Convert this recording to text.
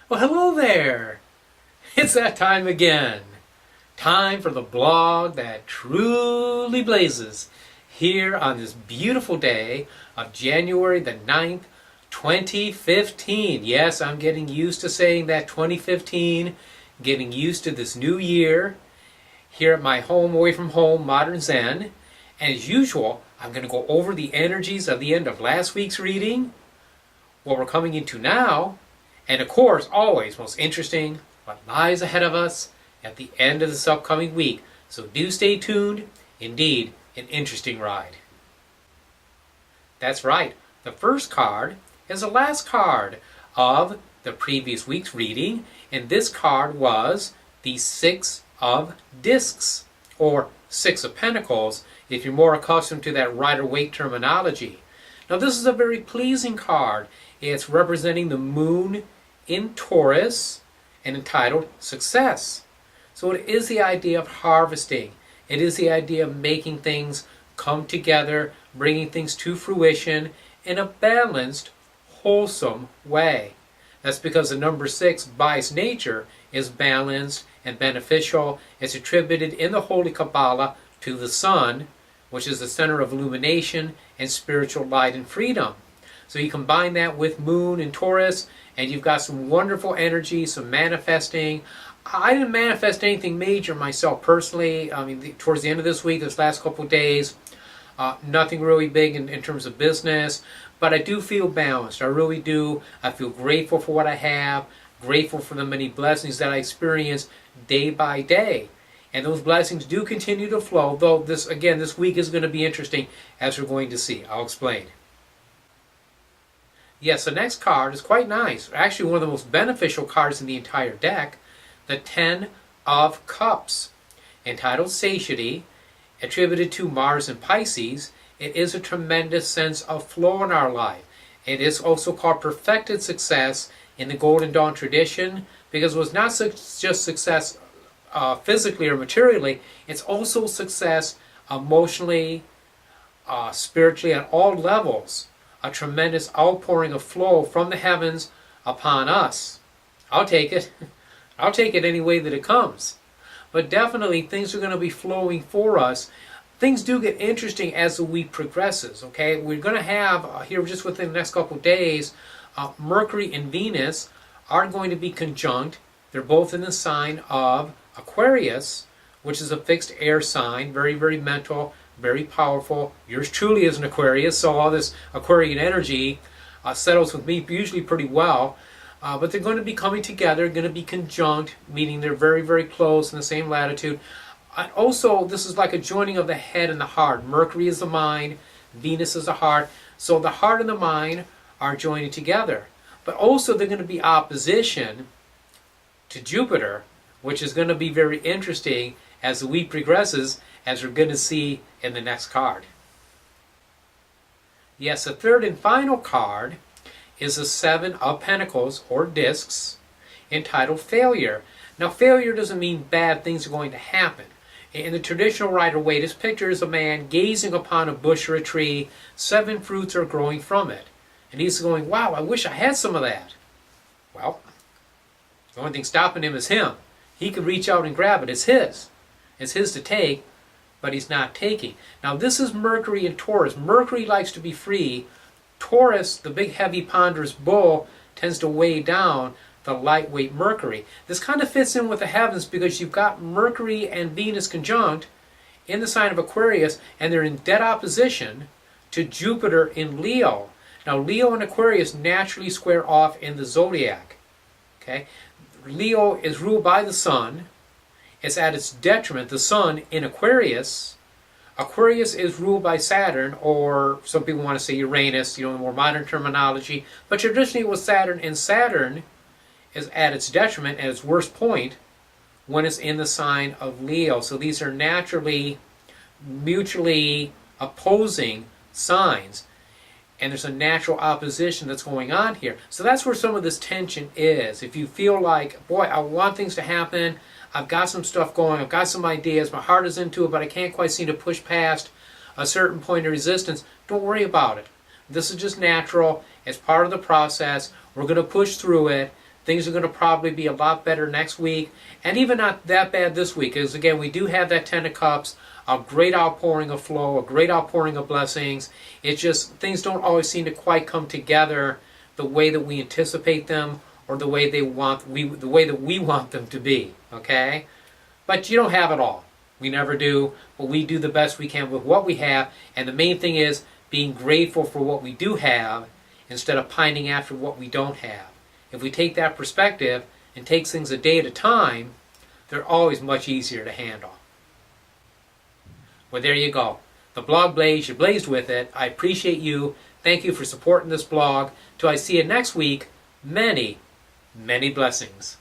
Well, hello there. It's that time again. Time for the blog that truly blazes here on this beautiful day of January the 9th, 2015. Yes, I'm getting used to saying that 2015, getting used to this new year here at my home away from home, Modern Zen. And as usual, I'm going to go over the energies of the end of last week's reading, what we're coming into now, and of course, always most interesting, what lies ahead of us at the end of this upcoming week. So do stay tuned. Indeed, an interesting ride. That's right. The first card is the last card of the previous week's reading, and this card was the Six of Discs, or Six of Pentacles, if you're more accustomed to that Rider-Waite terminology. Now this is a very pleasing card. It's representing the moon in Taurus and entitled Success. So it is the idea of harvesting. It is the idea of making things come together, bringing things to fruition in a balanced, wholesome way. That's because the number 6, by its nature, is balanced and beneficial. It's attributed in the Holy Kabbalah to the sun, which is the center of illumination and spiritual light and freedom. So you combine that with moon and Taurus, and you've got some wonderful energy, some manifesting. I didn't manifest anything major myself personally. I mean, towards the end of this week, this last couple of days, nothing really big in terms of business, but I do feel balanced. I really do. I feel grateful for what I have, grateful for the many blessings that I experience day by day. And those blessings do continue to flow, though this week is going to be interesting, as we're going to see. I'll explain. Yes, the next card is quite nice. Actually, one of the most beneficial cards in the entire deck, the Ten of Cups, entitled Satiety, attributed to Mars and Pisces. It is a tremendous sense of flow in our life. It is also called perfected success in the Golden Dawn tradition, because it was not just success physically or materially, it's also success emotionally, spiritually, at all levels. A tremendous outpouring of flow from the heavens upon us. I'll take it. I'll take it any way that it comes. But definitely things are going to be flowing for us. Things do get interesting as the week progresses. Okay, we're going to have here just within the next couple of days, Mercury and Venus are going to be conjunct. They're both in the sign of Aquarius, which is a fixed air sign, very, very mental, very powerful. Yours truly is an Aquarius, so all this Aquarian energy settles with me usually pretty well. But they're going to be coming together, going to be conjunct, meaning they're very, very close in the same latitude. Also, this is like a joining of the head and the heart. Mercury is the mind, Venus is the heart. So the heart and the mind are joining together. But also they're going to be opposition to Jupiter, which is going to be very interesting as the week progresses, as we're going to see in the next card. Yes, the third and final card is the Seven of Pentacles, or Discs, entitled Failure. Now, failure doesn't mean bad things are going to happen. In the traditional Rider-Waite, this picture is a man gazing upon a bush or a tree. 7 fruits are growing from it. And he's going, wow, I wish I had some of that. Well, the only thing stopping him is him. He could reach out and grab it. It's his. It's his to take, but he's not taking. Now, this is Mercury and Taurus. Mercury likes to be free. Taurus, the big, heavy, ponderous bull, tends to weigh down the lightweight Mercury. This kind of fits in with the heavens because you've got Mercury and Venus conjunct in the sign of Aquarius, and they're in dead opposition to Jupiter in Leo. Now, Leo and Aquarius naturally square off in the zodiac. Okay? Leo is ruled by the sun. It's at its detriment. The sun in Aquarius. Aquarius is ruled by Saturn, or some people want to say Uranus, the more modern terminology. But traditionally it was Saturn, and Saturn is at its detriment, at its worst point, when it's in the sign of Leo. So these are naturally mutually opposing signs. And there's a natural opposition that's going on here. So that's where some of this tension is. If you feel like, boy, I want things to happen, I've got some stuff going, I've got some ideas, my heart is into it, but I can't quite seem to push past a certain point of resistance, don't worry about it. This is just natural. It's part of the process. We're going to push through it. Things are going to probably be a lot better next week, and even not that bad this week, because again, we do have that Ten of Cups, a great outpouring of flow, a great outpouring of blessings. It's just things don't always seem to quite come together the way that we anticipate them, or the way the way that we want them to be. Okay, but you don't have it all. We never do, but we do the best we can with what we have, and the main thing is being grateful for what we do have instead of pining after what we don't have. If we take that perspective and take things a day at a time, they're always much easier to handle. Well, there you go. The blog Blaze, you blazed with it. I appreciate you. Thank you for supporting this blog. Till I see you next week, many, many blessings.